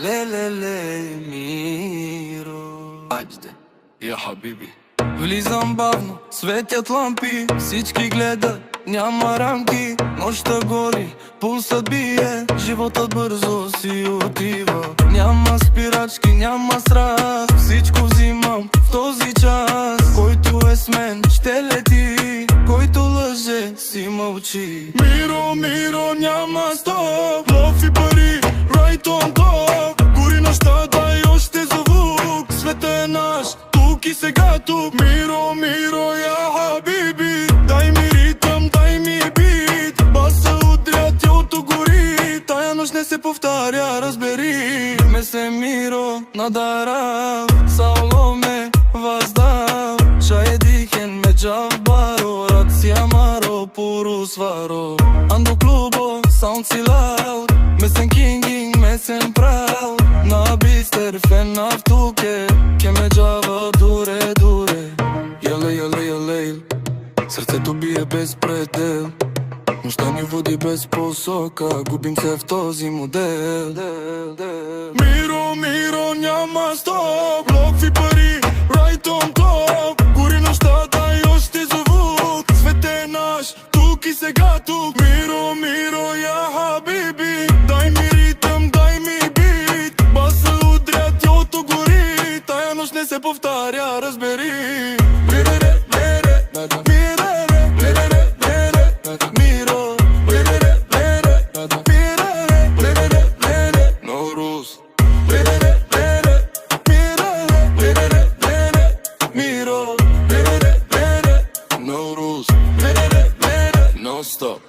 Леле, Миро. Айде, я хабиби. Влизам бавно, светят лампи, всички гледат, няма рамки. Нощта гори, пулсът бие, животът бързо си отива. Няма спирачки, няма страх, всичко взимам в този час. Който е с мен ще лети, който лъже си мълчи. Миро, Миро, няма стоп, лов и пари, right on top. Гори нощта, дай още звук, света е наш, тук и сега тук. Миро, Миро, я хабиби, дай ми ритъм, дай ми бит. Баса удря, тялото гори, тая нощ не се повтаря, разбери. Ме се Миро, надарав, Saulo me vas dar. Shaje dihen me gjavbaro, rat si amaro, puru svaro. Ando klubo, sound si loud, me sen kinging, me sen proud. Na bister, fen aftuke, ke me gjava dure, dure. Jele, jele, jele, сърцето бие без предел. Нощта ни води без посока, губим се в този модел. Миро, Миро, няма стоп, лов и пари, right on top. Гори нощта, дай още звук, свет е наш, тук и сега тук. Миро, Миро, я хабиби, дай ми ритъм, дай ми бит. Баса удря, тялото гори, тая нощ не се повтаря, разбери. No stop.